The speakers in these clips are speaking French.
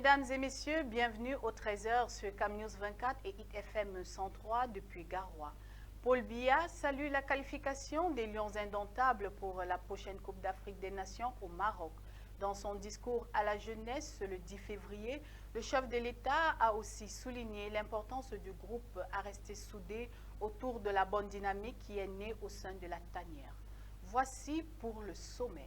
Mesdames et messieurs, bienvenue au 13h sur CamNews 24 et ITFM 103 depuis Garoua. Paul Biya salue la qualification des Lions indomptables pour la prochaine Coupe d'Afrique des Nations au Maroc. Dans son discours à la jeunesse le 10 février, le chef de l'État a aussi souligné l'importance du groupe à rester soudé autour de la bonne dynamique qui est née au sein de la tanière. Voici pour le sommaire.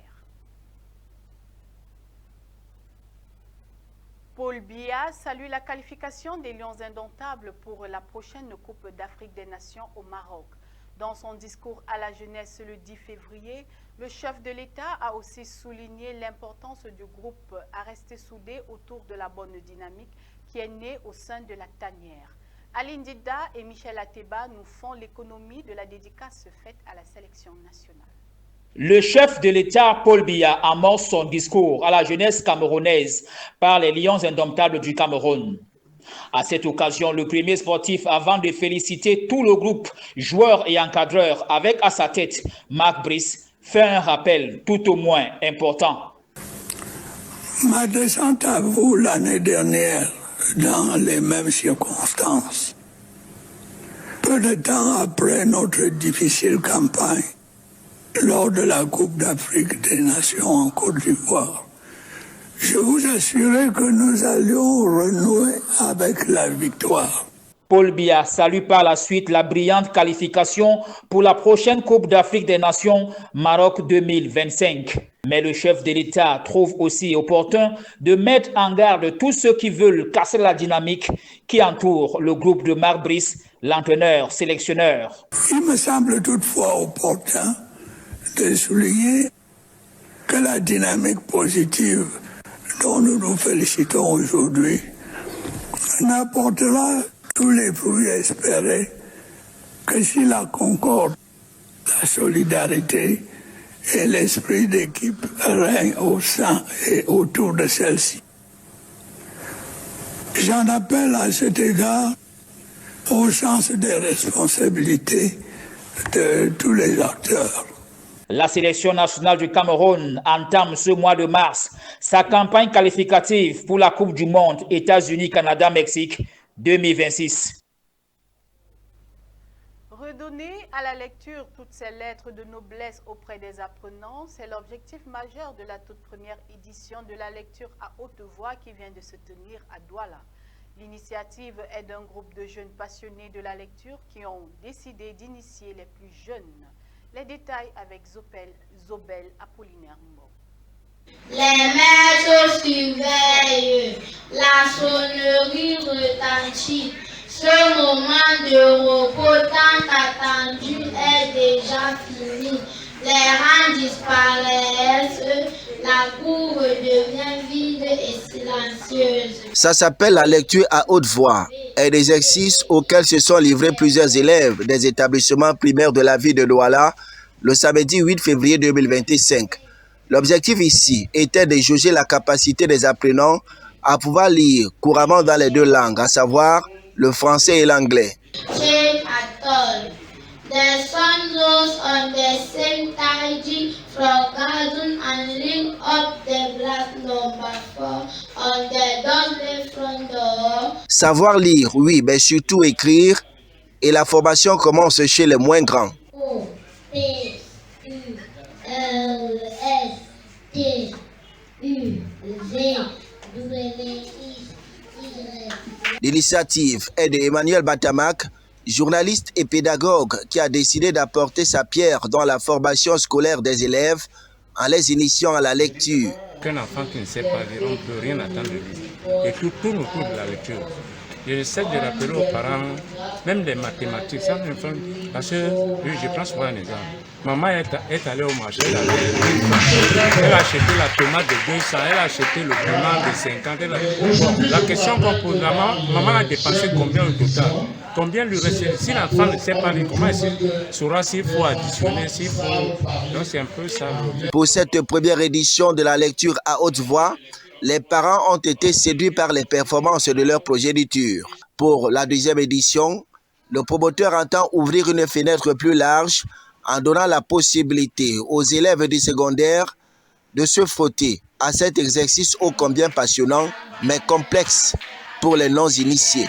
Paul Biya salue la qualification des Lions indomptables pour la prochaine Coupe d'Afrique des Nations au Maroc. Dans son discours à la jeunesse le 10 février, le chef de l'État a aussi souligné l'importance du groupe à rester soudé autour de la bonne dynamique qui est née au sein de la tanière. Aline Dida et Michel Ateba nous font l'économie de la dédicace faite à la sélection nationale. Le chef de l'État, Paul Biya, amorce son discours à la jeunesse camerounaise par les Lions indomptables du Cameroun. À cette occasion, le premier sportif, avant de féliciter tout le groupe, joueurs et encadreurs, avec à sa tête Marc Brice, fait un rappel tout au moins important. Ma descente à vous l'année dernière, dans les mêmes circonstances, peu de temps après notre difficile campagne, lors de la Coupe d'Afrique des Nations en Côte d'Ivoire, je vous assurais que nous allions renouer avec la victoire. Paul Biya salue par la suite la brillante qualification pour la prochaine Coupe d'Afrique des Nations Maroc 2025. Mais le chef de l'État trouve aussi opportun de mettre en garde tous ceux qui veulent casser la dynamique qui entoure le groupe de Marc Brice, l'entraîneur-sélectionneur. Il me semble toutefois opportun de souligner que la dynamique positive dont nous nous félicitons aujourd'hui n'apportera tous les fruits espérés que si la concorde, la solidarité et l'esprit d'équipe règnent au sein et autour de celle-ci. J'en appelle à cet égard au sens des responsabilités de tous les acteurs. La sélection nationale du Cameroun entame ce mois de mars sa campagne qualificative pour la Coupe du Monde États-Unis-Canada-Mexique 2026. Redonner à la lecture toutes ces lettres de noblesse auprès des apprenants, c'est l'objectif majeur de la toute première édition de la lecture à haute voix qui vient de se tenir à Douala. L'initiative est d'un groupe de jeunes passionnés de la lecture qui ont décidé d'initier les plus jeunes. Les détails avec Zobel Apollinaire Mbo. Les maîtres surveillent, la sonnerie retentit. Ce moment de repos tant attendu est déjà fini. Les rangs disparaissent, la cour devient vide et silencieuse. Ça s'appelle la lecture à haute voix, un exercice auquel se sont livrés plusieurs élèves des établissements primaires de la ville de Douala le samedi 8 février 2025. L'objectif ici était de jauger la capacité des apprenants à pouvoir lire couramment dans les deux langues, à savoir le français et l'anglais. The sun rose on the same tide from garden and lit up the black number 4 on the doorway front door. Savoir lire, oui, mais surtout écrire, et la formation commence chez les moins grands. O, P, U, L, S, T, U, V, W, Y. L'initiative est de Emmanuel Batamak, journaliste et pédagogue qui a décidé d'apporter sa pierre dans la formation scolaire des élèves en les initiant à la lecture. Qu'un enfant qui ne sait pas lire, on ne peut rien attendre de lui. Et tout tourne autour de la lecture. J'essaie de rappeler aux parents, même des mathématiques, ça me fait, parce que je prends souvent un exemple. Maman est allée au marché, elle a acheté la tomate de 200, elle a acheté le piment de 50. La question qu'on pose, maman a dépensé combien au total? Combien lui reste? Si l'enfant ne sait pas lire, comment il saura s'il faut additionner, s'il faut... Donc c'est un peu ça. Pour cette première édition de la lecture à haute voix, les parents ont été séduits par les performances de leur progéniture. Pour la deuxième édition, le promoteur entend ouvrir une fenêtre plus large en donnant la possibilité aux élèves du secondaire de se frotter à cet exercice ô combien passionnant mais complexe pour les non-initiés.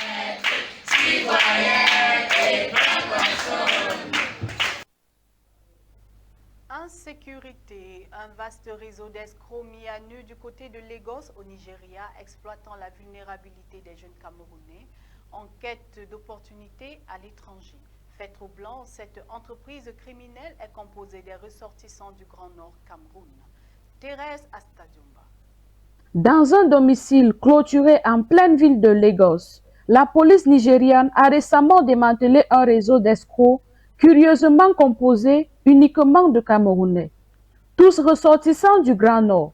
Insécurité, un vaste réseau d'escrocs mis à nu du côté de Lagos au Nigeria, exploitant la vulnérabilité des jeunes Camerounais en quête d'opportunités à l'étranger. Fait troublant, cette entreprise criminelle est composée des ressortissants du Grand Nord Cameroun. Thérèse Astadiumba. Dans un domicile clôturé en pleine ville de Lagos, la police nigériane a récemment démantelé un réseau d'escrocs curieusement composé uniquement de Camerounais, tous ressortissants du Grand Nord.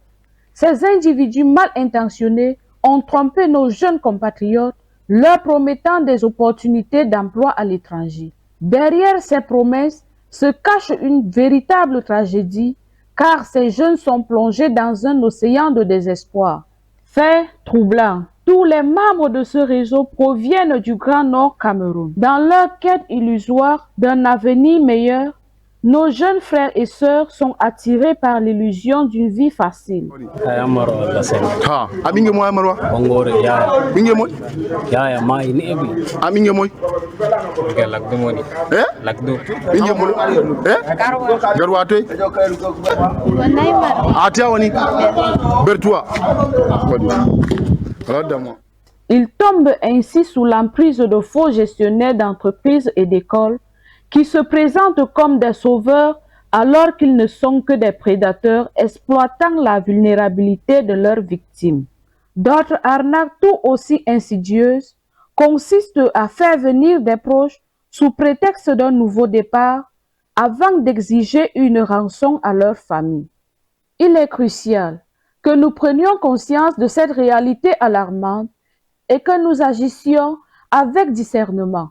Ces individus mal intentionnés ont trompé nos jeunes compatriotes, leur promettant des opportunités d'emploi à l'étranger. Derrière ces promesses se cache une véritable tragédie, car ces jeunes sont plongés dans un océan de désespoir. Fait troublant, tous les membres de ce réseau proviennent du Grand Nord Cameroun. Dans leur quête illusoire d'un avenir meilleur, nos jeunes frères et sœurs sont attirés par l'illusion d'une vie facile. Ils tombent ainsi sous l'emprise de faux gestionnaires d'entreprises et d'écoles qui se présentent comme des sauveurs alors qu'ils ne sont que des prédateurs exploitant la vulnérabilité de leurs victimes. D'autres arnaques tout aussi insidieuses consistent à faire venir des proches sous prétexte d'un nouveau départ avant d'exiger une rançon à leur famille. Il est crucial que nous prenions conscience de cette réalité alarmante et que nous agissions avec discernement.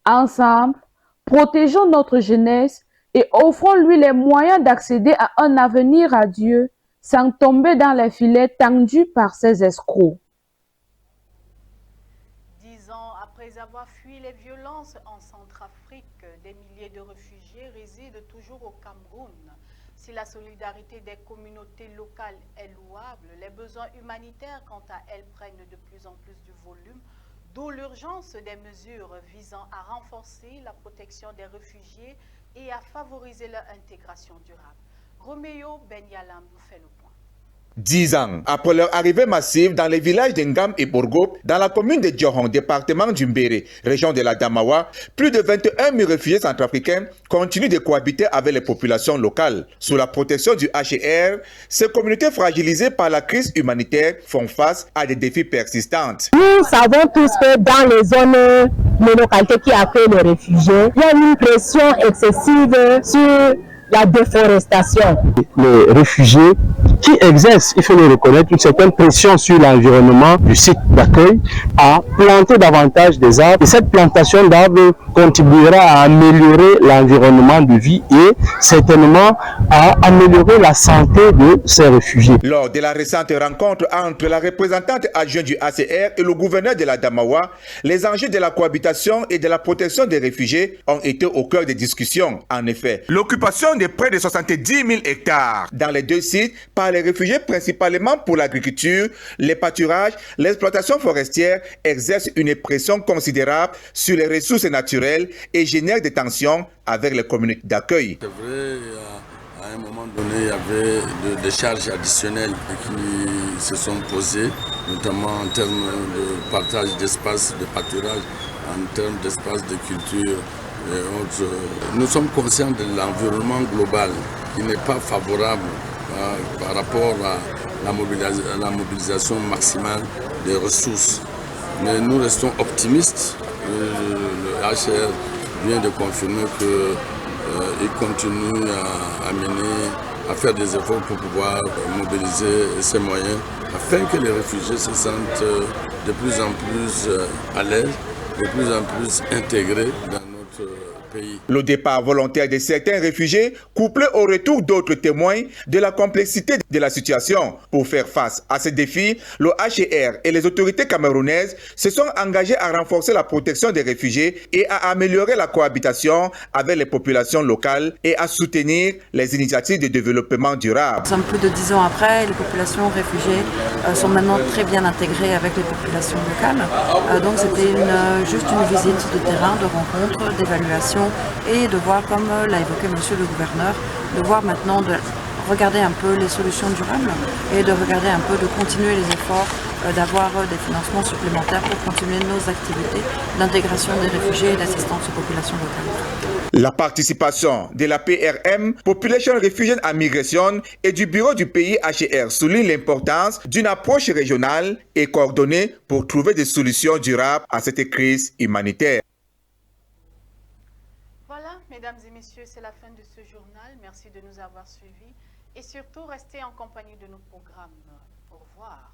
Ensemble, protégeons notre jeunesse et offrons-lui les moyens d'accéder à un avenir radieux sans tomber dans les filets tendus par ces escrocs. 10 ans après avoir fui les violences en Centrafrique, des milliers de réfugiés résident toujours au Cameroun. Si la solidarité des communautés locales est louable, les besoins humanitaires, quant à elles, prennent de plus en plus du volume, d'où l'urgence des mesures visant à renforcer la protection des réfugiés et à favoriser leur intégration durable. Roméo Benyalam nous fait le point. 10 ans après leur arrivée massive dans les villages d'Engam et Borgo, dans la commune de Diohong, département du Mbéré, région de la Damawa, plus de 21 000 réfugiés centrafricains continuent de cohabiter avec les populations locales. Sous la protection du HCR, ces communautés fragilisées par la crise humanitaire font face à des défis persistants. Nous savons tous que dans les zones, les localités qui accueillent les réfugiés, il y a une pression excessive sur la déforestation. Les réfugiés qui exercent, il faut le reconnaître, une certaine pression sur l'environnement du site d'accueil à planter davantage des arbres. Et cette plantation d'arbres contribuera à améliorer l'environnement de vie et certainement à améliorer la santé de ces réfugiés. Lors de la récente rencontre entre la représentante adjointe du ACR et le gouverneur de la Damawa, les enjeux de la cohabitation et de la protection des réfugiés ont été au cœur des discussions. En effet, l'occupation de près de 70 000 hectares dans les deux sites par les réfugiés principalement pour l'agriculture, les pâturages, l'exploitation forestière exerce une pression considérable sur les ressources naturelles et génère des tensions avec les communautés d'accueil. C'est vrai, à un moment donné, il y avait des charges additionnelles qui se sont posées, notamment en termes de partage d'espace de pâturage, en termes d'espace de culture. Nous sommes conscients de l'environnement global qui n'est pas favorable par rapport à la mobilisation maximale des ressources. Mais nous restons optimistes. Le HCR vient de confirmer qu'il continue à faire des efforts pour pouvoir mobiliser ces moyens afin que les réfugiés se sentent de plus en plus à l'aise, de plus en plus intégrés dans notre pays. Le départ volontaire de certains réfugiés, couplé au retour d'autres témoins de la complexité de la situation. Pour faire face à ces défis, le HCR et les autorités camerounaises se sont engagés à renforcer la protection des réfugiés et à améliorer la cohabitation avec les populations locales et à soutenir les initiatives de développement durable. Nous sommes plus de 10 ans après, les populations réfugiées sont maintenant très bien intégrées avec les populations locales. Donc c'était juste une visite de terrain, de rencontre, d'évaluation et de voir, comme l'a évoqué monsieur le gouverneur, de voir maintenant, de regarder un peu les solutions durables et de regarder un peu, de continuer les efforts, d'avoir des financements supplémentaires pour continuer nos activités d'intégration des réfugiés et d'assistance aux populations locales. La participation de la PRM, Population Refugees and Migration, et du bureau du pays HCR souligne l'importance d'une approche régionale et coordonnée pour trouver des solutions durables à cette crise humanitaire. Voilà, mesdames et messieurs, c'est la fin de ce journal. Merci de nous avoir suivis et surtout restez en compagnie de nos programmes. Au revoir.